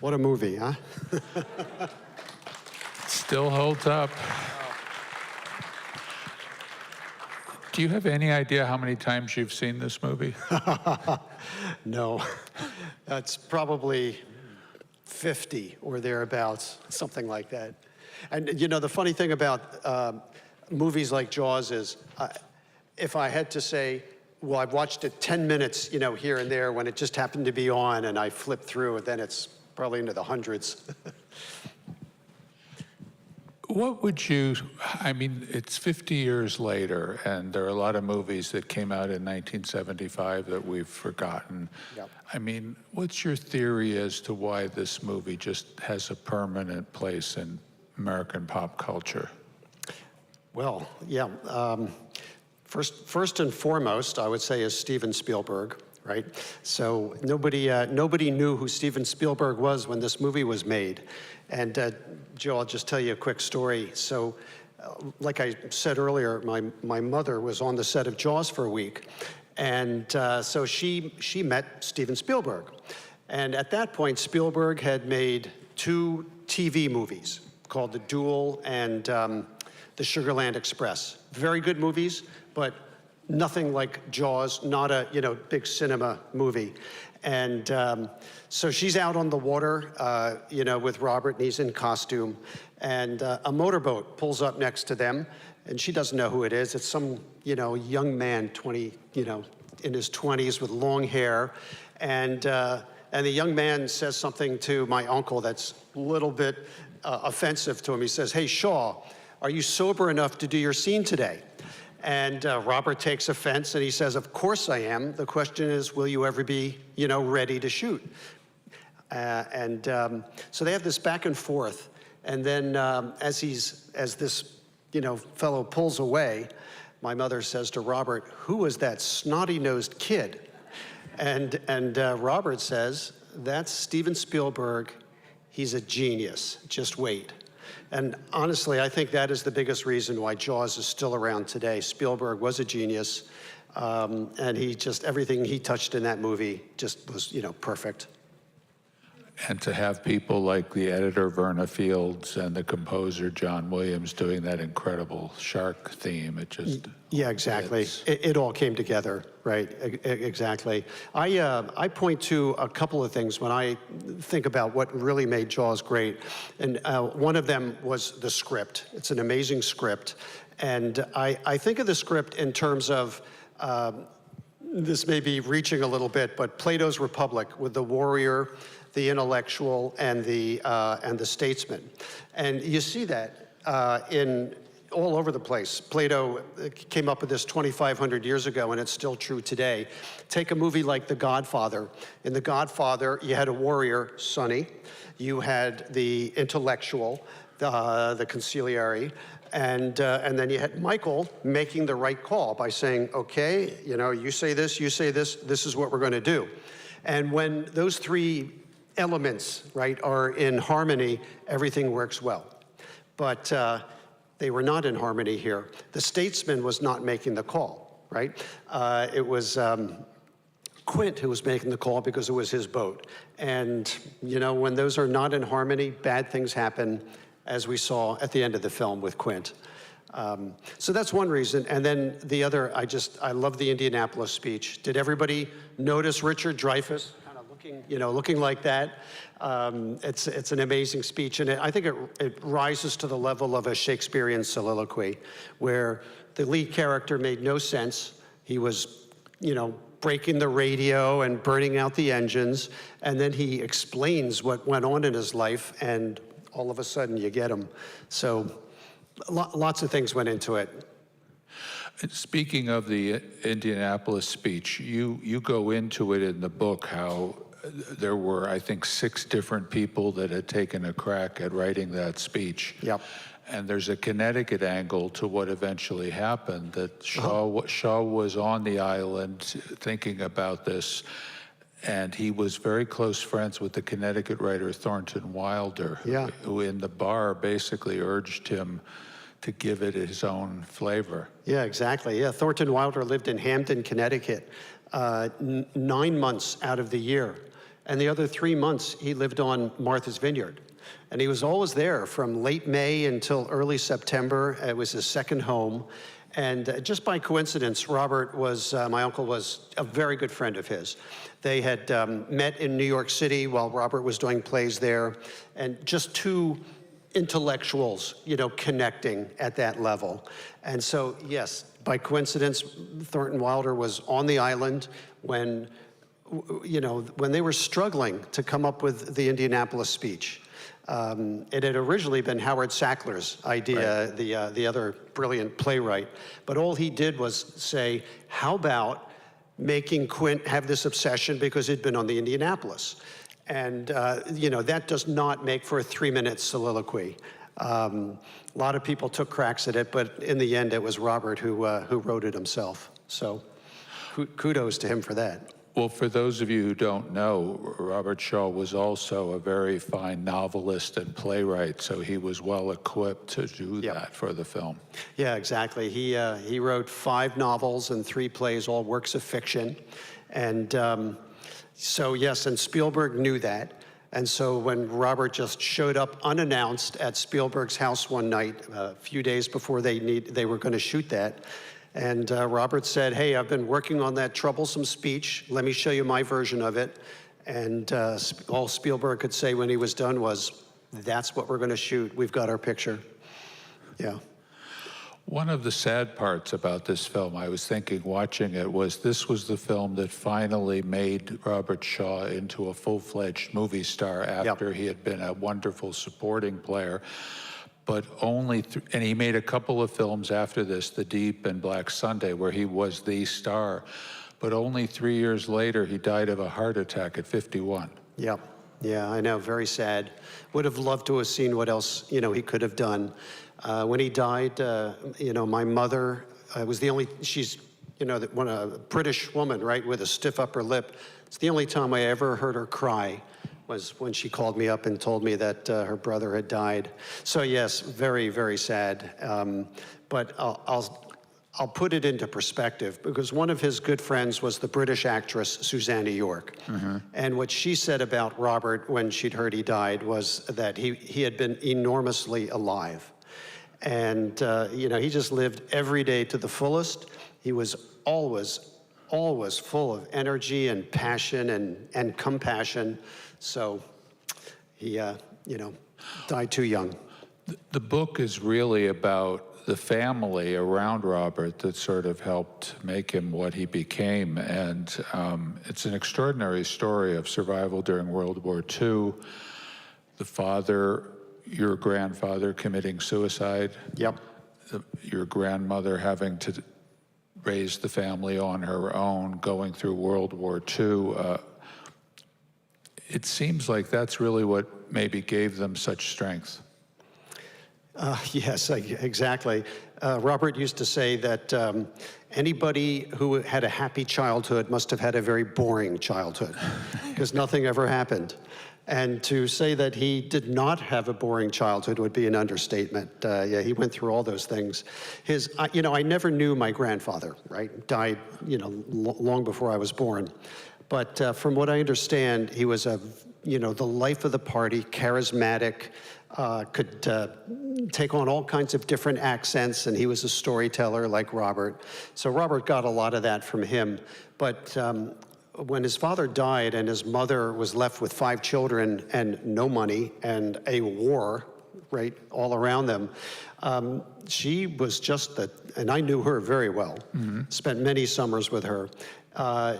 What a movie, huh? Still holds up. Do you have any idea how many times you've seen this movie? No, that's probably 50 or thereabouts, something like that. And you know, the funny thing about movies like Jaws is, if I had to say, well, I've watched it 10 minutes, you know, here and there when it just happened to be on and I flipped through it, then it's probably into the hundreds. What would you, I mean, it's 50 years later, and there are a lot of movies that came out in 1975 that we've forgotten. Yep. I mean, what's your theory as to why this movie just has a permanent place in American pop culture? Well, yeah. First and foremost, I would say is Steven Spielberg, right? So nobody knew who Steven Spielberg was when this movie was made. And Joe, I'll just tell you a quick story. So like I said earlier, my mother was on the set of Jaws for a week. And so she met Steven Spielberg. And at that point, Spielberg had made 2 TV movies called The Duel and The Sugarland Express. Very good movies, but nothing like Jaws, not a big cinema movie. And so she's out on the water, with Robert, and he's in costume. And a motorboat pulls up next to them, and she doesn't know who it is. It's some, young man, in his 20s with long hair. And the young man says something to my uncle that's a little bit offensive to him. He says, "Hey, Shaw, are you sober enough to do your scene today?" And Robert takes offense and he says, "Of course I am. The question is, will you ever be, ready to shoot?" So they have this back and forth. And then as this, fellow pulls away, my mother says to Robert, "Who is that snotty-nosed kid?" And Robert says, "That's Steven Spielberg. He's a genius. Just wait." And honestly, I think that is the biggest reason why Jaws is still around today. Spielberg was a genius, and everything he touched in that movie just was, perfect. And to have people like the editor, Verna Fields, and the composer, John Williams, doing that incredible shark theme, it just... Yeah, exactly. It all came together, right? Exactly. I point to a couple of things when I think about what really made Jaws great. And one of them was the script. It's an amazing script. And I think of the script in terms of, this may be reaching a little bit, but Plato's Republic with the warrior, the intellectual, and the statesman. And you see that in all over the place. Plato came up with this 2,500 years ago, and it's still true today. Take a movie like The Godfather. In The Godfather, you had a warrior, Sonny. You had the intellectual, the conciliary, and then you had Michael making the right call by saying, "Okay, you say this, this is what we're going to do." And when those 3 elements, right, are in harmony, everything works well. But they were not in harmony here. The statesman was not making the call, right? It was Quint who was making the call because it was his boat. And, when those are not in harmony, bad things happen, as we saw at the end of the film with Quint. So that's one reason. And then the other, I love the Indianapolis speech. Did everybody notice Richard Dreyfuss kind of looking like that? It's an amazing speech, and I think it rises to the level of a Shakespearean soliloquy, where the lead character made no sense. He was, breaking the radio and burning out the engines, and then he explains what went on in his life, and all of a sudden you get him. So lots of things went into it. Speaking of the Indianapolis speech, you go into it in the book how there were, I think, 6 different people that had taken a crack at writing that speech. Yep. And there's a Connecticut angle to what eventually happened, that Shaw was on the island thinking about this, and he was very close friends with the Connecticut writer Thornton Wilder, yeah, who in the bar basically urged him to give it his own flavor. Yeah, exactly. Yeah, Thornton Wilder lived in Hamden, Connecticut, 9 months out of the year. And the other 3 months, he lived on Martha's Vineyard. And he was always there from late May until early September. It was his second home. And just by coincidence, Robert was, my uncle was a very good friend of his. They had met in New York City while Robert was doing plays there. And just two intellectuals, you know, connecting at that level. And so, yes, by coincidence, Thornton Wilder was on the island when, you know, when they were struggling to come up with the Indianapolis speech. It had originally been Howard Sackler's idea, right, the other brilliant playwright. But all he did was say, how about making Quint have this obsession because he'd been on the Indianapolis? And, you know, that does not make for a 3-minute soliloquy. A lot of people took cracks at it, but in the end, it was Robert who wrote it himself. So kudos to him for that. Well, for those of you who don't know, Robert Shaw was also a very fine novelist and playwright, so he was well equipped to do that for the film. Yeah, exactly. He wrote 5 novels and 3 plays, all works of fiction. And so, yes, and Spielberg knew that. And so when Robert just showed up unannounced at Spielberg's house one night, a few days before they were going to shoot that, and Robert said, hey, I've been working on that troublesome speech. Let me show you my version of it. And all Spielberg could say when he was done was, that's what we're going to shoot. We've got our picture. Yeah. One of the sad parts about this film, I was thinking watching it, was this was the film that finally made Robert Shaw into a full-fledged movie star after he had been a wonderful supporting player. But only, and he made a couple of films after this, The Deep and Black Sunday, where he was the star. But only 3 years later, he died of a heart attack at 51. Yep. Yeah, I know, very sad. Would have loved to have seen what else, you know, he could have done. When he died, you know, my mother was the only, she's, you know, a British woman, right, with a stiff upper lip. It's the only time I ever heard her cry was when she called me up and told me that her brother had died. So yes, very, very sad. But I'll put it into perspective, because one of his good friends was the British actress Susanna York. Mm-hmm. And what she said about Robert when she'd heard he died was that he had been enormously alive. And, you know, he just lived every day to the fullest. He was always full of energy and passion and compassion. So he, you know, died too young. The book is really about the family around Robert that sort of helped make him what he became. And it's an extraordinary story of survival during World War II. The father, your grandfather, committing suicide. Yep. Your grandmother having to raise the family on her own, going through World War II. It seems like that's really what maybe gave them such strength. Yes, exactly. Robert used to say that anybody who had a happy childhood must have had a very boring childhood, because nothing ever happened. And to say that he did not have a boring childhood would be an understatement. Yeah, he went through all those things. You know, I never knew my grandfather, right? Died, you know, long before I was born. But from what I understand, he was you know, the life of the party, charismatic, could take on all kinds of different accents, and he was a storyteller like Robert. So Robert got a lot of that from him. But when his father died and his mother was left with 5 children and no money and a war, right, all around them, she was just and I knew her very well, spent many summers with her.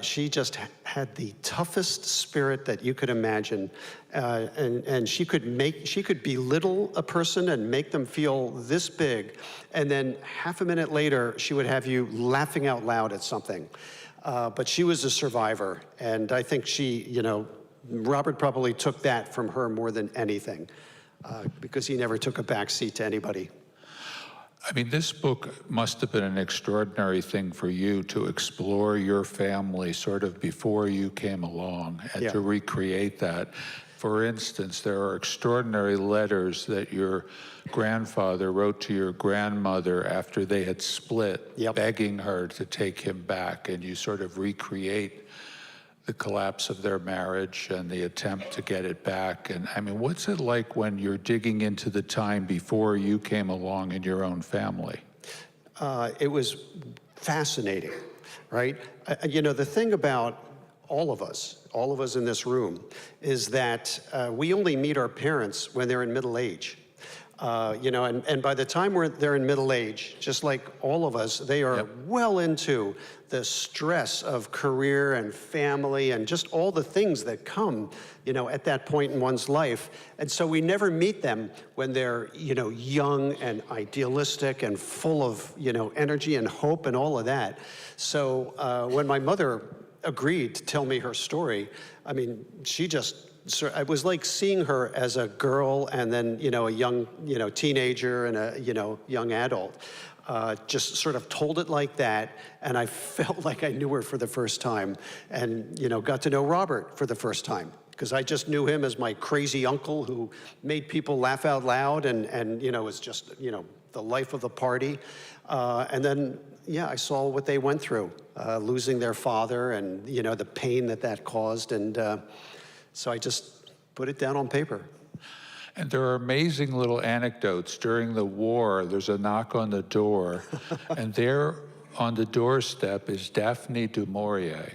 She just had the toughest spirit that you could imagine, and she could belittle a person and make them feel this big, and then half a minute later she would have you laughing out loud at something. But she was a survivor, and I think you know, Robert probably took that from her more than anything, because he never took a backseat to anybody. I mean, this book must have been an extraordinary thing for you to explore your family sort of before you came along and to recreate that. For instance, there are extraordinary letters that your grandfather wrote to your grandmother after they had split, Yep. begging her to take him back, and you sort of recreate the collapse of their marriage and the attempt to get it back. And I mean, what's it like when you're digging into the time before you came along in your own family? It was fascinating, right? You know, the thing about all of us in this room, is that we only meet our parents when they're in middle age. You know, and by the time they're in middle age, just like all of us, they are well into the stress of career and family and just all the things that come, you know, at that point in one's life. And so we never meet them when they're, you know, young and idealistic and full of, you know, energy and hope and all of that. So when my mother agreed to tell me her story, I mean, it was like seeing her as a girl and then, you know, a young, you know, teenager and a, you know, young adult. Just sort of told it like that, and I felt like I knew her for the first time, and, you know, got to know Robert for the first time, because I just knew him as my crazy uncle who made people laugh out loud and you know, was just, you know, the life of the party. And then, yeah, I saw what they went through, losing their father and, you know, the pain that caused. And so I just put it down on paper. And there are amazing little anecdotes. During the war, there's a knock on the door, and there on the doorstep is Daphne du Maurier,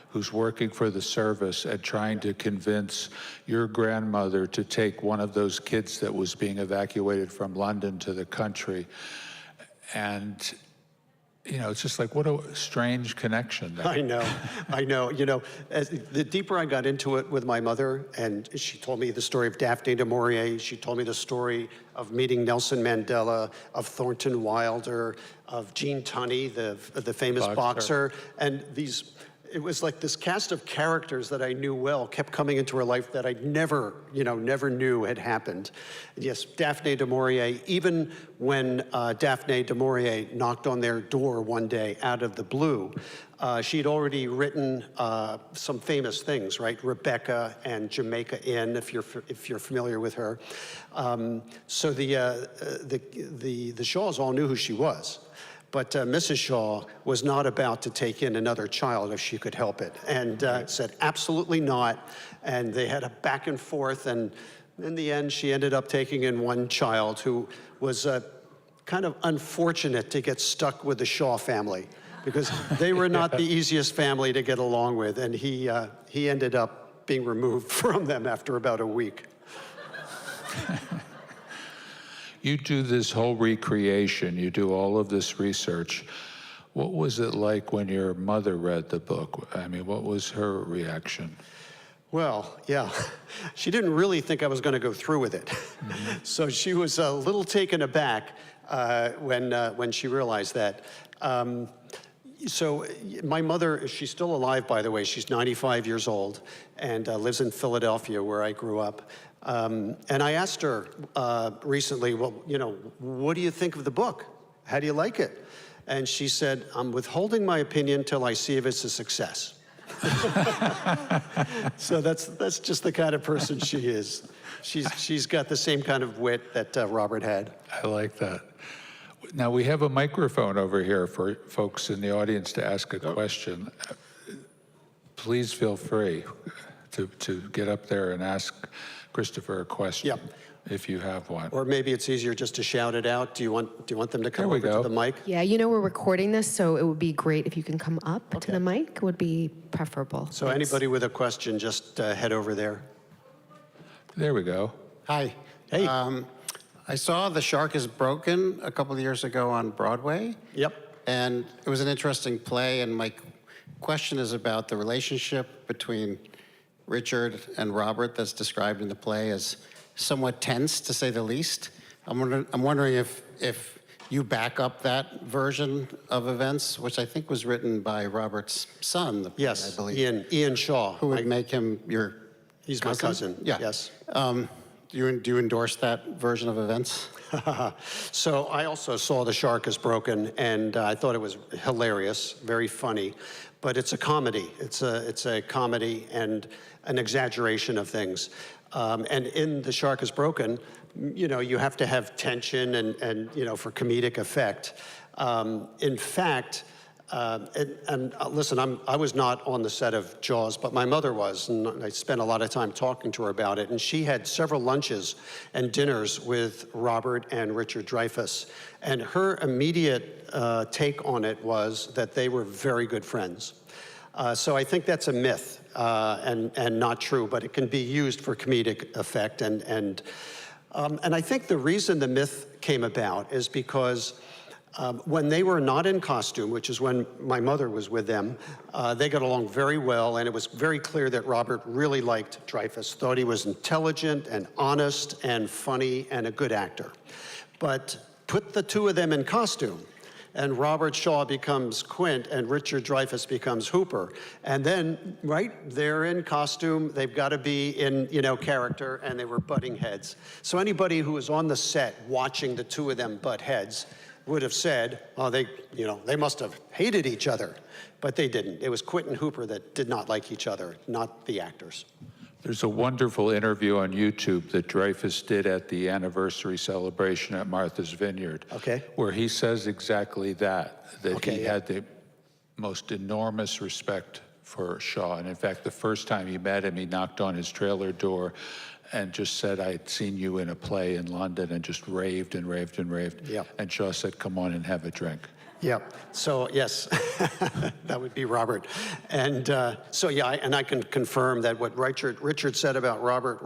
who's working for the service and trying to convince your grandmother to take one of those kids that was being evacuated from London to the country. And you know, it's just like, what a strange connection there. I know. You know, the deeper I got into it with my mother, and she told me the story of Daphne du Maurier, she told me the story of meeting Nelson Mandela, of Thornton Wilder, of Gene Tunney, the famous boxer, and it was like this cast of characters that I knew well kept coming into her life that I never knew had happened. Yes, Daphne du Maurier, even when Daphne du Maurier knocked on their door one day out of the blue, she'd already written some famous things, right? Rebecca and Jamaica Inn, if you're familiar with her. So the Shaws all knew who she was. But Mrs. Shaw was not about to take in another child if she could help it, and said absolutely not. And they had a back and forth, and in the end, she ended up taking in one child who was kind of unfortunate to get stuck with the Shaw family, because they were not the easiest family to get along with, and he ended up being removed from them after about a week. You do this whole recreation, you do all of this research. What was it like when your mother read the book? I mean, what was her reaction? Well, yeah, she didn't really think I was going to go through with it. Mm-hmm. So she was a little taken aback when she realized that. So my mother, she's still alive, by the way. She's 95 years old and lives in Philadelphia, where I grew up. And I asked her recently, well, you know, what do you think of the book? How do you like it? And she said, I'm withholding my opinion till I see if it's a success. So that's just the kind of person she is. She's got the same kind of wit that Robert had. I like that. Now, we have a microphone over here for folks in the audience to ask a question. Please feel free to get up there and ask Christopher a question, if you have one. Or maybe it's easier just to shout it out. Do you want them to come over to the mic? Yeah, you know we're recording this, so it would be great if you can come up to the mic. Would be preferable. So anybody with a question, just head over there. There we go. Hi. Hey. I saw The Shark is Broken a couple of years ago on Broadway. Yep. And it was an interesting play, and my question is about the relationship between Richard and Robert that's described in the play as somewhat tense, to say the least. I'm wondering if you back up that version of events, which I think was written by Robert's son, Yes, I believe. Ian Shaw. Who would make him your He's my cousin, Yeah. yes. Do you endorse that version of events? So I also saw The Shark is Broken, and I thought it was hilarious, very funny, but it's a comedy. It's a comedy and an exaggeration of things. And in The Shark is Broken, you know, you have to have tension and you know, for comedic effect. In fact, listen, I was not on the set of Jaws, but my mother was, and I spent a lot of time talking to her about it. And she had several lunches and dinners with Robert and Richard Dreyfuss. And her immediate take on it was that they were very good friends. So I think that's a myth and not true, but it can be used for comedic effect. And I think the reason the myth came about is because when they were not in costume, which is when my mother was with them, they got along very well, and it was very clear that Robert really liked Dreyfuss, thought he was intelligent and honest and funny and a good actor. But put the two of them in costume, and Robert Shaw becomes Quint, and Richard Dreyfuss becomes Hooper. And then, right, they're in costume, they've got to be in, you know, character, and they were butting heads. So anybody who was on the set watching the two of them butt heads would have said, oh, they must have hated each other. But they didn't. It was Quint and Hooper that did not like each other, not the actors. There's a wonderful interview on YouTube that Dreyfuss did at the anniversary celebration at Martha's Vineyard, Okay. where he says exactly that Okay, he yeah. had the most enormous respect for Shaw. And in fact, the first time he met him, he knocked on his trailer door and just said, I'd seen you in a play in London, and just raved and raved and raved. Yep. And Shaw said, come on and have a drink. Yeah, so yes, that would be Robert. And so yeah, and I can confirm that what Richard said about Robert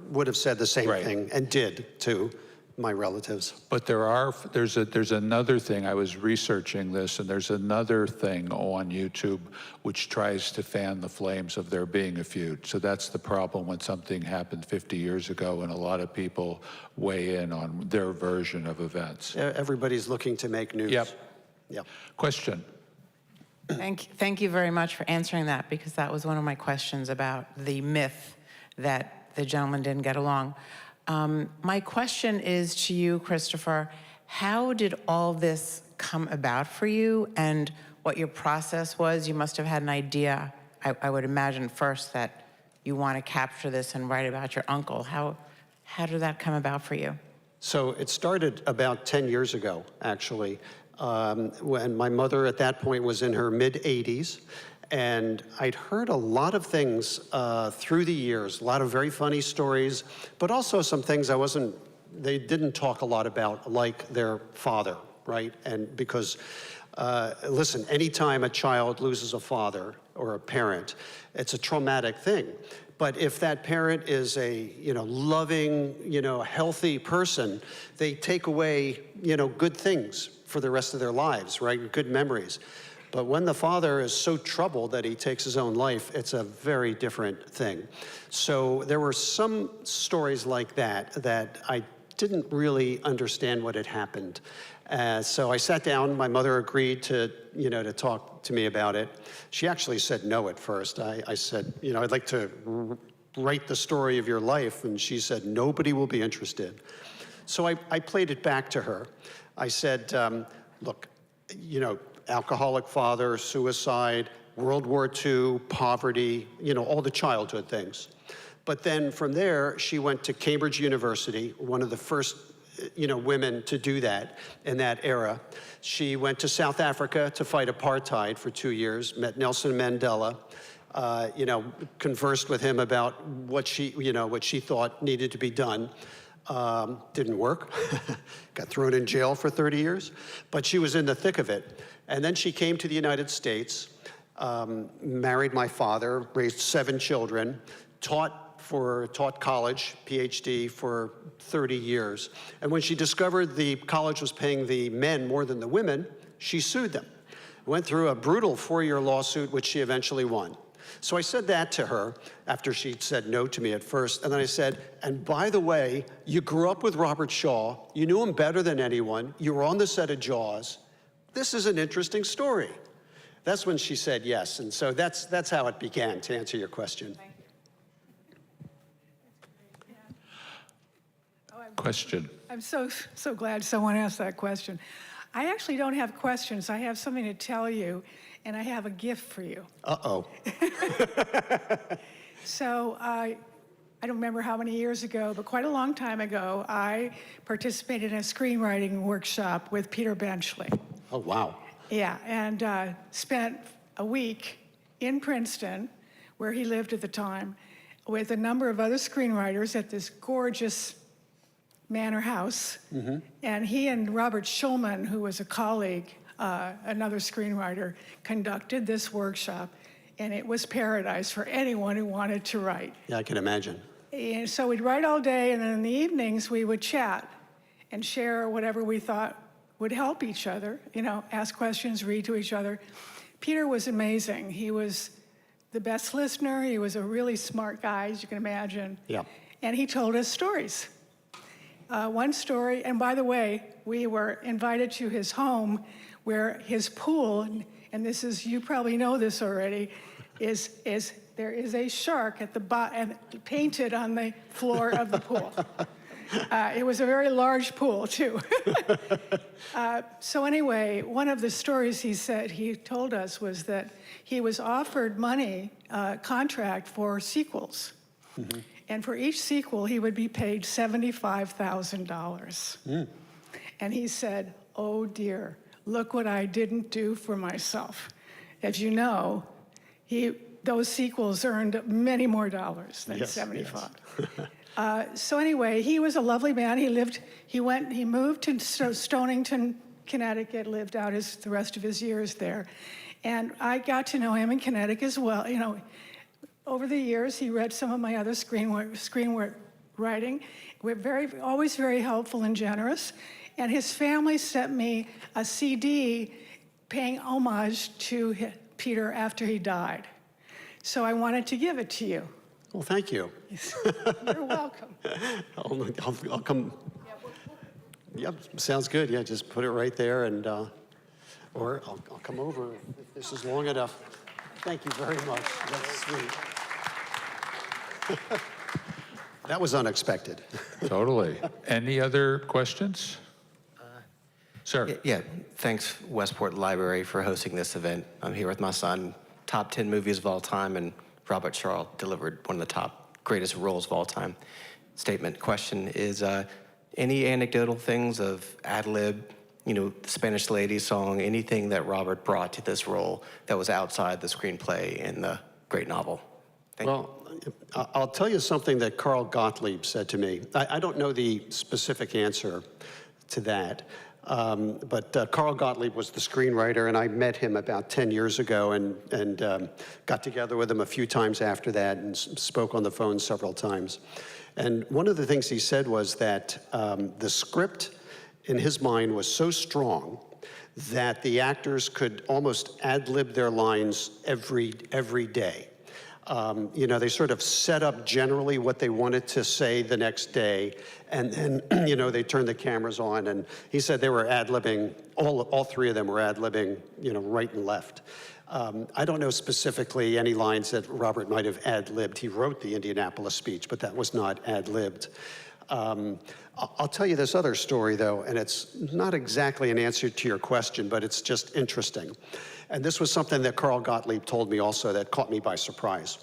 would have said the same Right. thing, and did to my relatives. But there's another thing. I was researching this, and there's another thing on YouTube which tries to fan the flames of there being a feud. So that's the problem when something happened 50 years ago, and a lot of people weigh in on their version of events. Everybody's looking to make news. Yep. Yep. Question. Thank you very much for answering that, because that was one of my questions about the myth that the gentlemen didn't get along. My question is to you, Christopher. How did all this come about for you, and what your process was? You must have had an idea, I would imagine, first, that you want to capture this and write about your uncle. How did that come about for you? So it started about 10 years ago, actually, when my mother at that point was in her mid-80s. And I'd heard a lot of things through the years, a lot of very funny stories, but also some things they didn't talk a lot about, like their father, right? And because, listen, anytime a child loses a father or a parent, it's a traumatic thing. But if that parent is a, loving, healthy person, they take away, good things for the rest of their lives, right? Good memories. But when the father is so troubled that he takes his own life, it's a very different thing. So there were some stories like that I didn't really understand what had happened. So I sat down. My mother agreed to talk to me about it. She actually said no at first. I said, I'd like to write the story of your life. And she said, nobody will be interested. So I played it back to her. I said, look, alcoholic father, suicide, World War II, poverty, all the childhood things. But then from there, she went to Cambridge University, one of the first women to do that in that era. She went to South Africa to fight apartheid for 2 years, met Nelson Mandela, conversed with him about what she thought needed to be done. Didn't work, got thrown in jail for 30 years, but she was in the thick of it. And then she came to the United States, married my father, raised 7 children, taught college, PhD, for 30 years. And when she discovered the college was paying the men more than the women, she sued them. Went through a brutal 4-year lawsuit, which she eventually won. So I said that to her after she'd said no to me at first. And then I said, and by the way, you grew up with Robert Shaw. You knew him better than anyone. You were on the set of Jaws. This is an interesting story. That's when she said yes. And so that's how it began, to answer your question. Question. I'm so glad someone asked that question. I actually don't have questions. I have something to tell you, and I have a gift for you. Uh-oh. So I don't remember how many years ago, but quite a long time ago, I participated in a screenwriting workshop with Peter Benchley. Oh, wow. Yeah, and spent a week in Princeton, where he lived at the time, with a number of other screenwriters at this gorgeous manor house. And he and Robert Schulman, who was a colleague, another screenwriter, conducted this workshop. And it was paradise for anyone who wanted to write. Yeah, I can imagine. And so we'd write all day, and then in the evenings we would chat and share whatever we thought would help each other, you know, ask questions, read to each other. Peter was amazing. He was the best listener. He was a really smart guy, as you can imagine. Yeah. And he told us stories. One story, and by the way, we were invited to his home where his pool, and this is, you probably know this already, is there is a shark at the bottom, painted on the floor of the pool. It was a very large pool, too. So anyway, one of the stories he told us was that he was offered money, contract for sequels. And for each sequel, he would be paid $75,000. And he said, oh dear, look what I didn't do for myself. As you know, those sequels earned many more dollars than Yes, 75. So anyway, he was a lovely man. He moved to Stonington, Connecticut, lived out the rest of his years there. And I got to know him in Connecticut as well. You know, over the years, he read some of my other screenwriting. We're always very helpful and generous. And his family sent me a CD paying homage to Peter after he died. So I wanted to give it to you. Well, thank you. You're welcome. I'll come. Yep, sounds good. Yeah, just put it right there, and or I'll come over if this is long enough. Thank you very much. That's sweet. That was unexpected. Totally. Any other questions? Sir. Yeah, thanks Westport Library for hosting this event. I'm here with my son. Top 10 movies of all time, and Robert Shaw delivered one of the top greatest roles of all time. Statement. Question is, any anecdotal things of ad lib, you know, the Spanish Lady song, anything that Robert brought to this role that was outside the screenplay in the great novel? Thank you. I'll tell you something that Carl Gottlieb said to me. I don't know the specific answer to that. But Carl Gottlieb was the screenwriter, and I met him about 10 years ago and got together with him a few times after that and spoke on the phone several times. And one of the things he said was that the script in his mind was so strong that the actors could almost ad-lib their lines every day. You know, they sort of set up generally what they wanted to say the next day, and then, you know, they turned the cameras on, and he said they were ad-libbing, all three of them were ad-libbing, you know, right and left. I don't know specifically any lines that Robert might have ad-libbed. He wrote the Indianapolis speech, but that was not ad-libbed. I'll tell you this other story, though, and it's not exactly an answer to your question, but it's just interesting. And this was something that Carl Gottlieb told me also that caught me by surprise.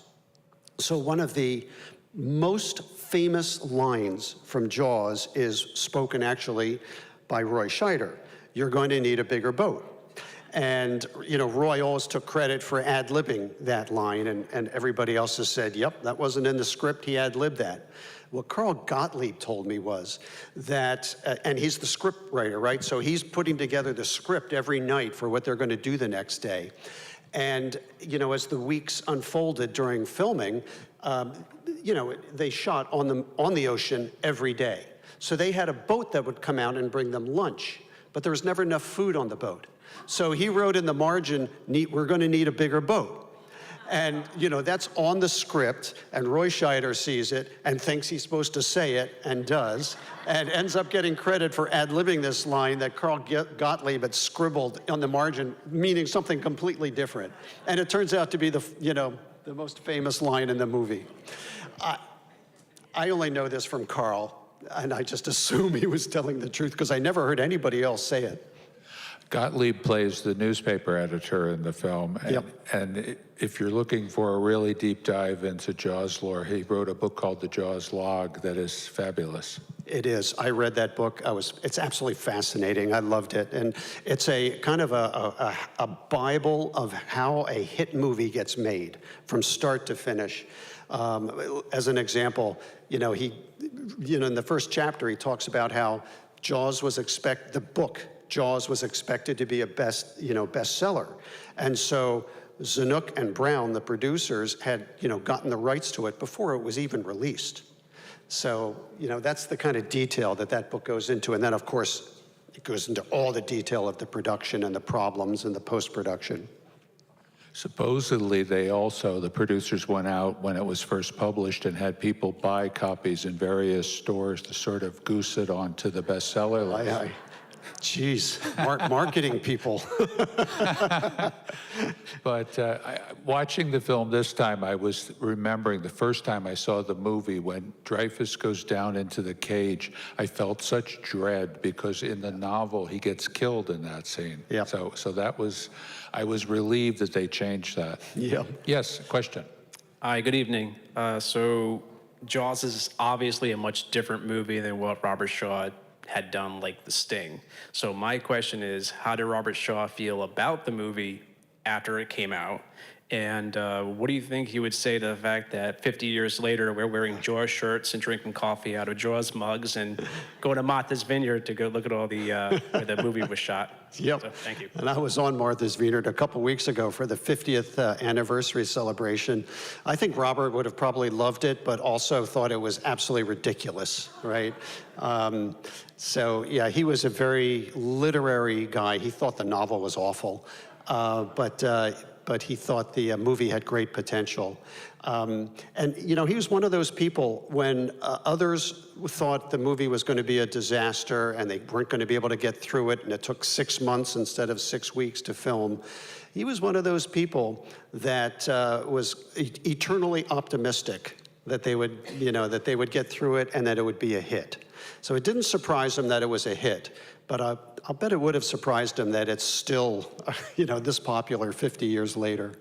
So one of the most famous lines from Jaws is spoken actually by Roy Scheider. You're going to need a bigger boat. And, you know, Roy always took credit for ad-libbing that line, and everybody else has said, yep, that wasn't in the script, he ad-libbed that. What Carl Gottlieb told me was that, and he's the script writer, right? So he's putting together the script every night for what they're going to do the next day. And, you know, as the weeks unfolded during filming, you know, they shot on the ocean every day. So they had a boat that would come out and bring them lunch, but there was never enough food on the boat. So he wrote in the margin, we're going to need a bigger boat. And, you know, that's on the script, and Roy Scheider sees it and thinks he's supposed to say it, and does, and ends up getting credit for ad-libbing this line that Carl Gottlieb had scribbled on the margin, meaning something completely different. And it turns out to be the, you know, the most famous line in the movie. I only know this from Carl. and I just assume he was telling the truth because I never heard anybody else say it. Gottlieb plays the newspaper editor in the film, and, Yep. and if you're looking for a really deep dive into Jaws lore, he wrote a book called The Jaws Log that is fabulous. It is. I read that book. It's absolutely fascinating. I loved it. And it's a kind of a Bible of how a hit movie gets made from start to finish. As an example, in the first chapter, he talks about how Jaws was the book Jaws was expected to be a bestseller. And so Zanuck and Brown, the producers, had, gotten the rights to it before it was even released. So, that's the kind of detail that book goes into. And then, of course, it goes into all the detail of the production and the problems and the post-production. Supposedly, the producers went out when it was first published and had people buy copies in various stores to sort of goose it onto the bestseller list. Geez, marketing people. But watching the film this time, I was remembering the first time I saw the movie when Dreyfus goes down into the cage. I felt such dread because in the novel he gets killed in that scene. Yeah. So I was relieved that they changed that. Yeah. Yes, question. Hi, good evening. So Jaws is obviously a much different movie than what Robert Shaw had done, like The Sting. So my question is, how did Robert Shaw feel about the movie after it came out? And what do you think he would say to the fact that 50 years later, we're wearing Jaws shirts and drinking coffee out of Jaws mugs and going to Martha's Vineyard to go look at all the where the movie was shot? Yep. So, thank you. And I was on Martha's Vineyard a couple weeks ago for the 50th anniversary celebration. I think Robert would have probably loved it, but also thought it was absolutely ridiculous, right? So yeah, he was a very literary guy. He thought the novel was awful, but he thought the movie had great potential. And, he was one of those people when others thought the movie was going to be a disaster and they weren't going to be able to get through it, and it took 6 months instead of 6 weeks to film. He was one of those people that was eternally optimistic that they would get through it and that it would be a hit. So it didn't surprise him that it was a hit, but I'll bet it would have surprised him that it's still, this popular 50 years later.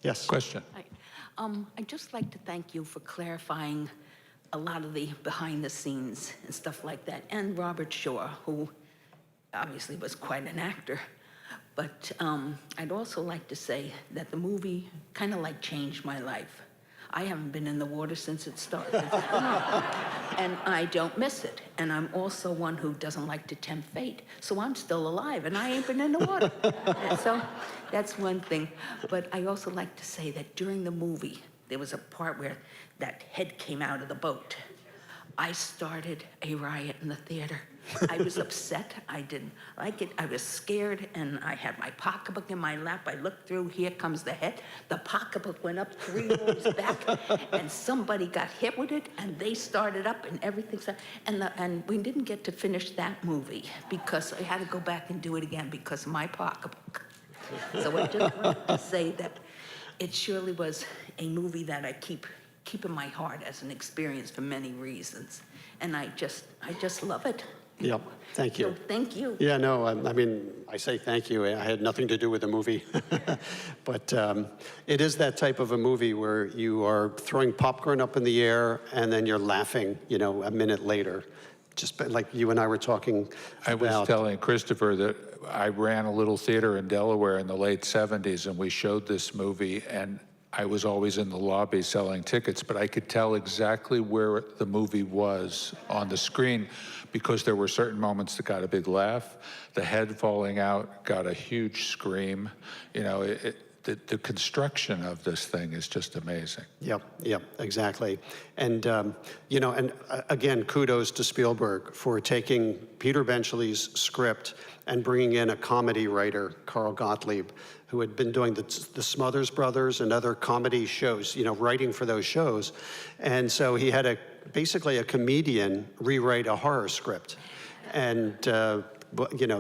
Yes? Question. I'd just like to thank you for clarifying a lot of the behind the scenes and stuff like that, and Robert Shaw, who obviously was quite an actor. But I'd also like to say that the movie kind of changed my life. I haven't been in the water since it started. And I don't miss it. And I'm also one who doesn't like to tempt fate. So I'm still alive and I ain't been in the water. So that's one thing. But I also like to say that during the movie, there was a part where that head came out of the boat. I started a riot in the theater. I was upset. I didn't like it. I was scared, and I had my pocketbook in my lap. I looked through. Here comes the head. The pocketbook went up 3 rows back, and somebody got hit with it, and they started up, and everything started. And we didn't get to finish that movie because I had to go back and do it again because of my pocketbook. So I just wanted to say that it surely was a movie that I keep in my heart as an experience for many reasons. And I just love it. Yep, thank you. So thank you. Yeah, no, I say thank you. I had nothing to do with the movie. But it is that type of a movie where you are throwing popcorn up in the air and then you're laughing, a minute later. Just like you and I were talking I was about. telling Christopher that I ran a little theater in Delaware in the late 70s, and we showed this movie, and I was always in the lobby selling tickets, but I could tell exactly where the movie was on the screen because there were certain moments that got a big laugh. The head falling out got a huge scream. The construction of this thing is just amazing. Yep, exactly. And, again, kudos to Spielberg for taking Peter Benchley's script and bringing in a comedy writer, Carl Gottlieb, who had been doing the Smothers Brothers and other comedy shows, writing for those shows. And so he had basically a comedian rewrite a horror script. And,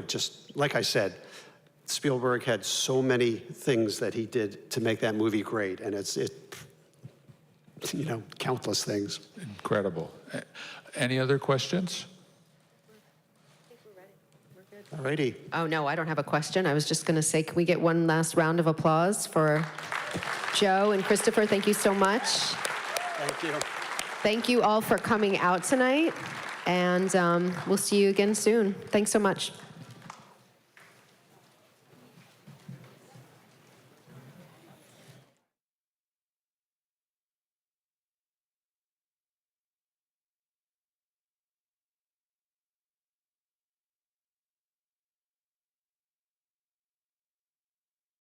just like I said, Spielberg had so many things that he did to make that movie great, and it's countless things. Incredible. Any other questions? All righty. Oh, no, I don't have a question. I was just going to say, can we get one last round of applause for Joe and Christopher? Thank you so much. Thank you. Thank you all for coming out tonight, and we'll see you again soon. Thanks so much.